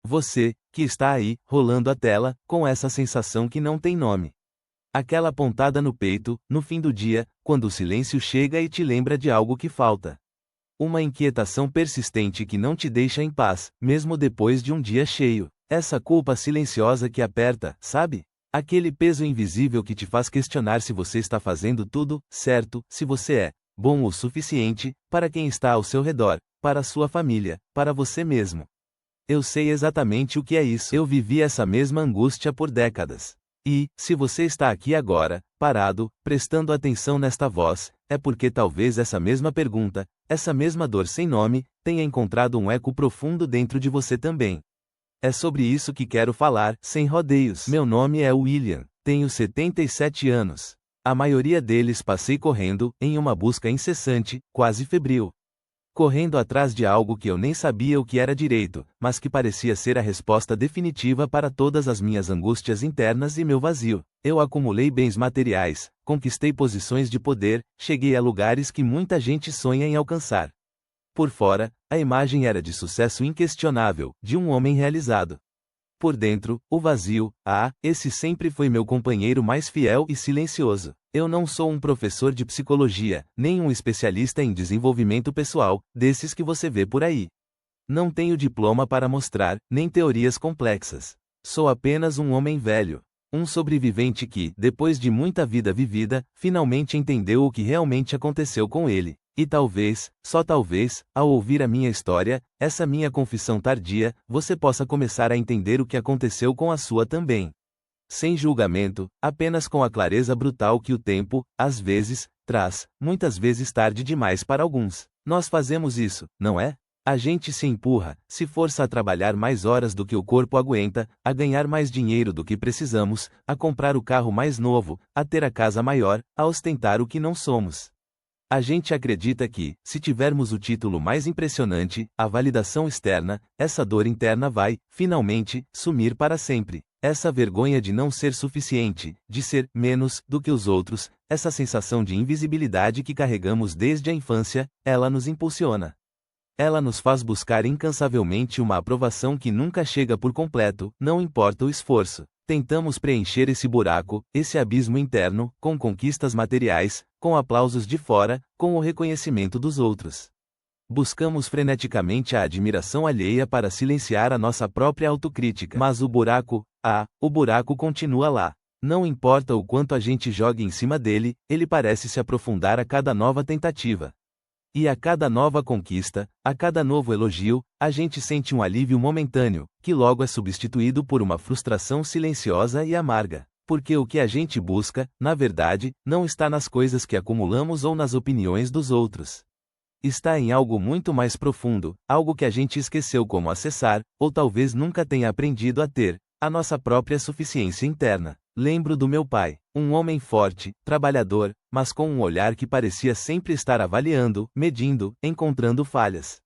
Você, que está aí, rolando a tela, com essa sensação que não tem nome. Aquela pontada no peito, no fim do dia, quando o silêncio chega e te lembra de algo que falta. Uma inquietação persistente que não te deixa em paz, mesmo depois de um dia cheio. Essa culpa silenciosa que aperta, sabe? Aquele peso invisível que te faz questionar se você está fazendo tudo certo, se você é bom o suficiente para quem está ao seu redor, para a sua família, para você mesmo. Eu sei exatamente o que é isso. Eu vivi essa mesma angústia por décadas. E, se você está aqui agora, parado, prestando atenção nesta voz, é porque talvez essa mesma pergunta, essa mesma dor sem nome, tenha encontrado um eco profundo dentro de você também. É sobre isso que quero falar, sem rodeios. Meu nome é William, tenho 77 anos. A maioria deles passei correndo, em uma busca incessante, quase febril. Correndo atrás de algo que eu nem sabia o que era direito, mas que parecia ser a resposta definitiva para todas as minhas angústias internas e meu vazio. Eu acumulei bens materiais, conquistei posições de poder, cheguei a lugares que muita gente sonha em alcançar. Por fora, a imagem era de sucesso inquestionável, de um homem realizado. Por dentro, o vazio, esse sempre foi meu companheiro mais fiel e silencioso. Eu não sou um professor de psicologia, nem um especialista em desenvolvimento pessoal, desses que você vê por aí. Não tenho diploma para mostrar, nem teorias complexas. Sou apenas um homem velho. Um sobrevivente que, depois de muita vida vivida, finalmente entendeu o que realmente aconteceu com ele. E talvez, só talvez, ao ouvir a minha história, essa minha confissão tardia, você possa começar a entender o que aconteceu com a sua também. Sem julgamento, apenas com a clareza brutal que o tempo, às vezes, traz, muitas vezes tarde demais para alguns. Nós fazemos isso, não é? A gente se empurra, se força a trabalhar mais horas do que o corpo aguenta, a ganhar mais dinheiro do que precisamos, a comprar o carro mais novo, a ter a casa maior, a ostentar o que não somos. A gente acredita que, se tivermos o título mais impressionante, a validação externa, essa dor interna vai, finalmente, sumir para sempre. Essa vergonha de não ser suficiente, de ser menos do que os outros, essa sensação de invisibilidade que carregamos desde a infância, ela nos impulsiona. Ela nos faz buscar incansavelmente uma aprovação que nunca chega por completo, não importa o esforço. Tentamos preencher esse buraco, esse abismo interno, com conquistas materiais, com aplausos de fora, com o reconhecimento dos outros. Buscamos freneticamente a admiração alheia para silenciar a nossa própria autocrítica. Mas o buraco continua lá. Não importa o quanto a gente jogue em cima dele, ele parece se aprofundar a cada nova tentativa. E a cada nova conquista, a cada novo elogio, a gente sente um alívio momentâneo, que logo é substituído por uma frustração silenciosa e amarga. Porque o que a gente busca, na verdade, não está nas coisas que acumulamos ou nas opiniões dos outros. Está em algo muito mais profundo, algo que a gente esqueceu como acessar, ou talvez nunca tenha aprendido a ter, a nossa própria suficiência interna. Lembro do meu pai, um homem forte, trabalhador, mas com um olhar que parecia sempre estar avaliando, medindo, encontrando falhas.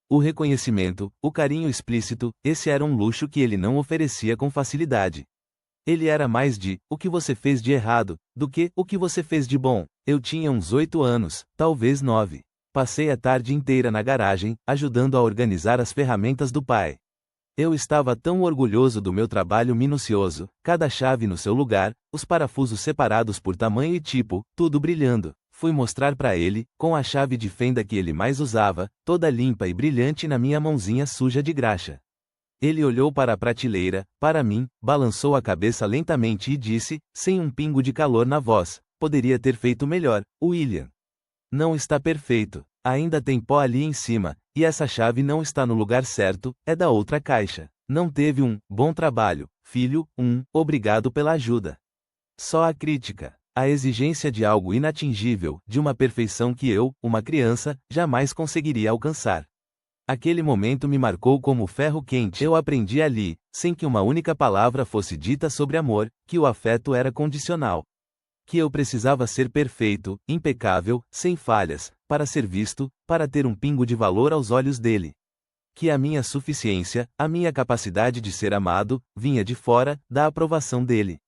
O reconhecimento, o carinho explícito, esse era um luxo que ele não oferecia com facilidade. Ele era mais de, o que você fez de errado, do que, o que você fez de bom. Eu tinha uns 8 anos, talvez 9. Passei a tarde inteira na garagem, ajudando a organizar as ferramentas do pai. Eu estava tão orgulhoso do meu trabalho minucioso, cada chave no seu lugar, os parafusos separados por tamanho e tipo, tudo brilhando. Fui mostrar para ele, com a chave de fenda que ele mais usava, toda limpa e brilhante na minha mãozinha suja de graxa. Ele olhou para a prateleira, para mim, balançou a cabeça lentamente e disse, sem um pingo de calor na voz, poderia ter feito melhor, William. Não está perfeito. Ainda tem pó ali em cima, e essa chave não está no lugar certo, é da outra caixa. Não teve um bom trabalho, filho, obrigado pela ajuda. Só a crítica, a exigência de algo inatingível, de uma perfeição que eu, uma criança, jamais conseguiria alcançar. Aquele momento me marcou como ferro quente. Eu aprendi ali, sem que uma única palavra fosse dita sobre amor, que o afeto era condicional. Que eu precisava ser perfeito, impecável, sem falhas, para ser visto, para ter um pingo de valor aos olhos dele. Que a minha suficiência, a minha capacidade de ser amado, vinha de fora, da aprovação dele.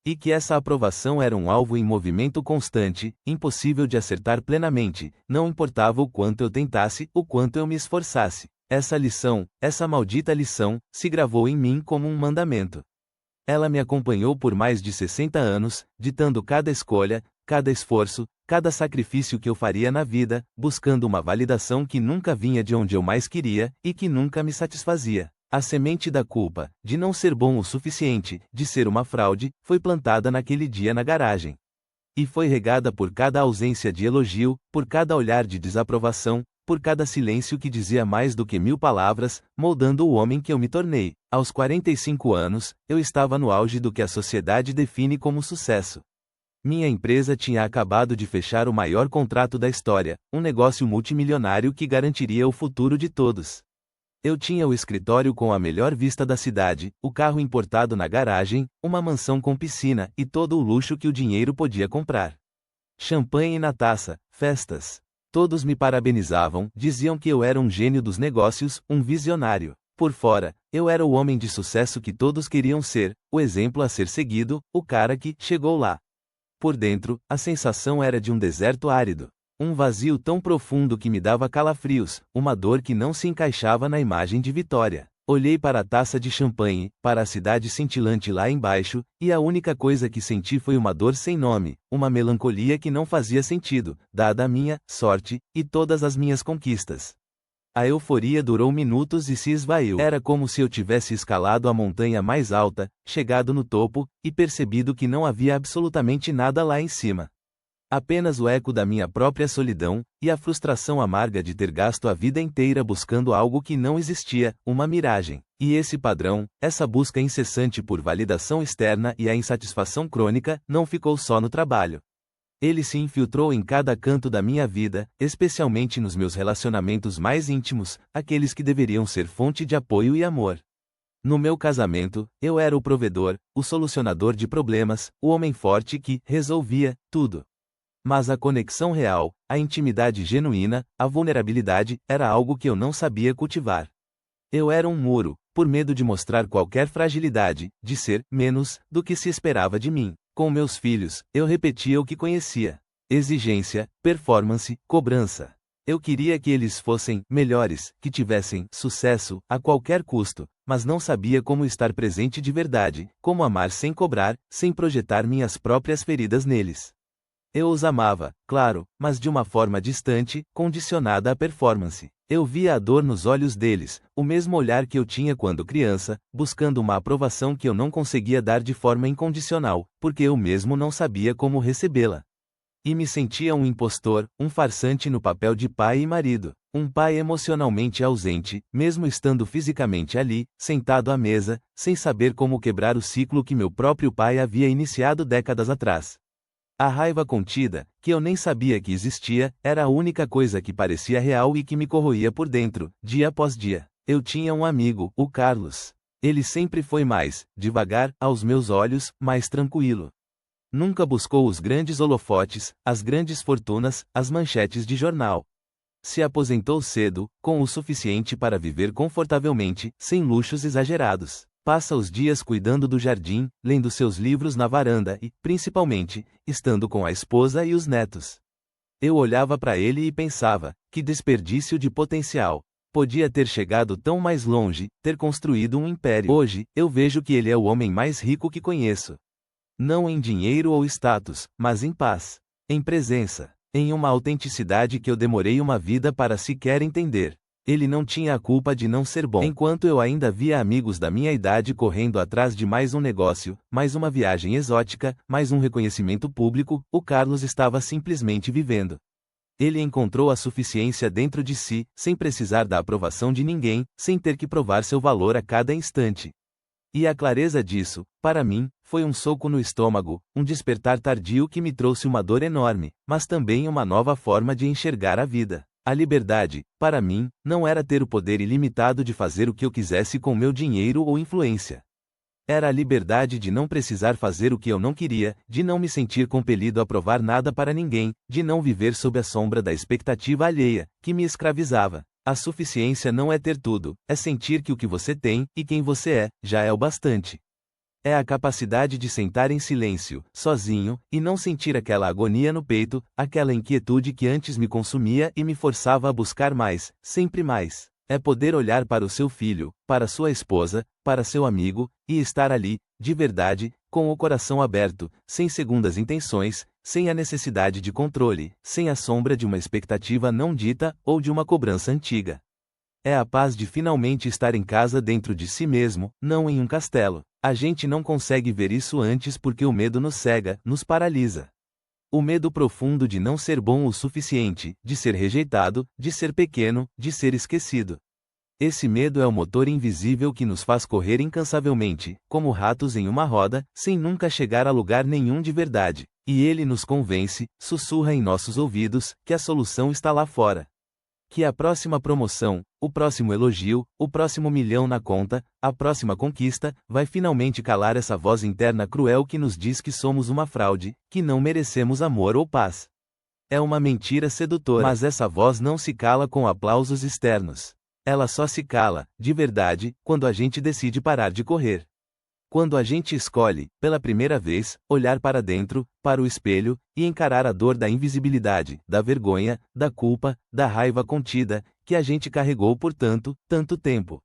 E que essa aprovação era um alvo em movimento constante, impossível de acertar plenamente, não importava o quanto eu tentasse, o quanto eu me esforçasse. Essa lição, essa maldita lição, se gravou em mim como um mandamento. Ela me acompanhou por mais de 60 anos, ditando cada escolha, cada esforço, cada sacrifício que eu faria na vida, buscando uma validação que nunca vinha de onde eu mais queria, e que nunca me satisfazia. A semente da culpa, de não ser bom o suficiente, de ser uma fraude, foi plantada naquele dia na garagem. E foi regada por cada ausência de elogio, por cada olhar de desaprovação, por cada silêncio que dizia mais do que 1000 palavras, moldando o homem que eu me tornei. Aos 45 anos, eu estava no auge do que a sociedade define como sucesso. Minha empresa tinha acabado de fechar o maior contrato da história, um negócio multimilionário que garantiria o futuro de todos. Eu tinha o escritório com a melhor vista da cidade, o carro importado na garagem, uma mansão com piscina e todo o luxo que o dinheiro podia comprar. Champanhe na taça, festas. Todos me parabenizavam, diziam que eu era um gênio dos negócios, um visionário. Por fora, eu era o homem de sucesso que todos queriam ser, o exemplo a ser seguido, o cara que chegou lá. Por dentro, a sensação era de um deserto árido. Um vazio tão profundo que me dava calafrios, uma dor que não se encaixava na imagem de vitória. Olhei para a taça de champanhe, para a cidade cintilante lá embaixo, e a única coisa que senti foi uma dor sem nome, uma melancolia que não fazia sentido, dada a minha sorte e todas as minhas conquistas. A euforia durou minutos e se esvaiu. Era como se eu tivesse escalado a montanha mais alta, chegado no topo, e percebido que não havia absolutamente nada lá em cima. Apenas o eco da minha própria solidão, e a frustração amarga de ter gasto a vida inteira buscando algo que não existia, uma miragem. E esse padrão, essa busca incessante por validação externa e a insatisfação crônica, não ficou só no trabalho. Ele se infiltrou em cada canto da minha vida, especialmente nos meus relacionamentos mais íntimos, aqueles que deveriam ser fonte de apoio e amor. No meu casamento, eu era o provedor, o solucionador de problemas, o homem forte que resolvia tudo. Mas a conexão real, a intimidade genuína, a vulnerabilidade, era algo que eu não sabia cultivar. Eu era um muro, por medo de mostrar qualquer fragilidade, de ser menos do que se esperava de mim. Com meus filhos, eu repetia o que conhecia: exigência, performance, cobrança. Eu queria que eles fossem melhores, que tivessem sucesso a qualquer custo, mas não sabia como estar presente de verdade, como amar sem cobrar, sem projetar minhas próprias feridas neles. Eu os amava, claro, mas de uma forma distante, condicionada à performance. Eu via a dor nos olhos deles, o mesmo olhar que eu tinha quando criança, buscando uma aprovação que eu não conseguia dar de forma incondicional, porque eu mesmo não sabia como recebê-la. E me sentia um impostor, um farsante no papel de pai e marido, um pai emocionalmente ausente, mesmo estando fisicamente ali, sentado à mesa, sem saber como quebrar o ciclo que meu próprio pai havia iniciado décadas atrás. A raiva contida, que eu nem sabia que existia, era a única coisa que parecia real e que me corroía por dentro, dia após dia. Eu tinha um amigo, o Carlos. Ele sempre foi mais, devagar, aos meus olhos, mais tranquilo. Nunca buscou os grandes holofotes, as grandes fortunas, as manchetes de jornal. Se aposentou cedo, com o suficiente para viver confortavelmente, sem luxos exagerados. Passa os dias cuidando do jardim, lendo seus livros na varanda e, principalmente, estando com a esposa e os netos. Eu olhava para ele e pensava, que desperdício de potencial. Podia ter chegado tão mais longe, ter construído um império. Hoje, eu vejo que ele é o homem mais rico que conheço. Não em dinheiro ou status, mas em paz. Em presença. Em uma autenticidade que eu demorei uma vida para sequer entender. Ele não tinha a culpa de não ser bom. Enquanto eu ainda via amigos da minha idade correndo atrás de mais um negócio, mais uma viagem exótica, mais um reconhecimento público, o Carlos estava simplesmente vivendo. Ele encontrou a suficiência dentro de si, sem precisar da aprovação de ninguém, sem ter que provar seu valor a cada instante. E a clareza disso, para mim, foi um soco no estômago, um despertar tardio que me trouxe uma dor enorme, mas também uma nova forma de enxergar a vida. A liberdade, para mim, não era ter o poder ilimitado de fazer o que eu quisesse com meu dinheiro ou influência. Era a liberdade de não precisar fazer o que eu não queria, de não me sentir compelido a provar nada para ninguém, de não viver sob a sombra da expectativa alheia, que me escravizava. A suficiência não é ter tudo, é sentir que o que você tem, e quem você é, já é o bastante. É a capacidade de sentar em silêncio, sozinho, e não sentir aquela agonia no peito, aquela inquietude que antes me consumia e me forçava a buscar mais, sempre mais. É poder olhar para o seu filho, para sua esposa, para seu amigo, e estar ali, de verdade, com o coração aberto, sem segundas intenções, sem a necessidade de controle, sem a sombra de uma expectativa não dita ou de uma cobrança antiga. É a paz de finalmente estar em casa dentro de si mesmo, não em um castelo. A gente não consegue ver isso antes porque o medo nos cega, nos paralisa. O medo profundo de não ser bom o suficiente, de ser rejeitado, de ser pequeno, de ser esquecido. Esse medo é o motor invisível que nos faz correr incansavelmente, como ratos em uma roda, sem nunca chegar a lugar nenhum de verdade. E ele nos convence, sussurra em nossos ouvidos, que a solução está lá fora. Que a próxima promoção, o próximo elogio, o próximo milhão na conta, a próxima conquista, vai finalmente calar essa voz interna cruel que nos diz que somos uma fraude, que não merecemos amor ou paz. É uma mentira sedutora, mas essa voz não se cala com aplausos externos. Ela só se cala, de verdade, quando a gente decide parar de correr. Quando a gente escolhe, pela primeira vez, olhar para dentro, para o espelho, e encarar a dor da invisibilidade, da vergonha, da culpa, da raiva contida, que a gente carregou por tanto tempo.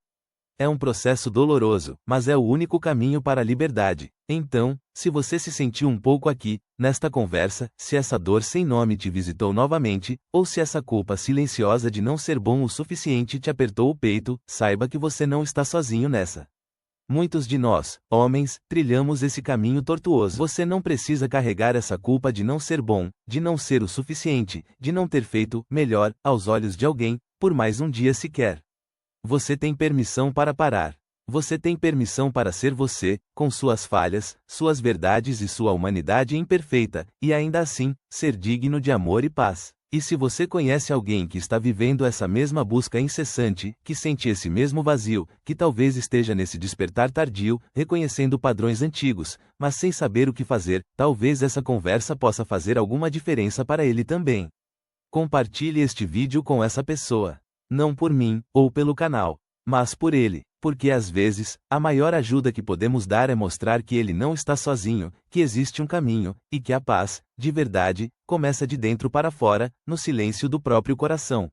É um processo doloroso, mas é o único caminho para a liberdade. Então, se você se sentiu um pouco aqui, nesta conversa, se essa dor sem nome te visitou novamente, ou se essa culpa silenciosa de não ser bom o suficiente te apertou o peito, saiba que você não está sozinho nessa. Muitos de nós, homens, trilhamos esse caminho tortuoso. Você não precisa carregar essa culpa de não ser bom, de não ser o suficiente, de não ter feito melhor aos olhos de alguém, por mais um dia sequer. Você tem permissão para parar. Você tem permissão para ser você, com suas falhas, suas verdades e sua humanidade imperfeita, e ainda assim, ser digno de amor e paz. E se você conhece alguém que está vivendo essa mesma busca incessante, que sente esse mesmo vazio, que talvez esteja nesse despertar tardio, reconhecendo padrões antigos, mas sem saber o que fazer, talvez essa conversa possa fazer alguma diferença para ele também. Compartilhe este vídeo com essa pessoa. Não por mim, ou pelo canal, mas por ele, porque às vezes, a maior ajuda que podemos dar é mostrar que ele não está sozinho, que existe um caminho, e que a paz, de verdade, começa de dentro para fora, no silêncio do próprio coração.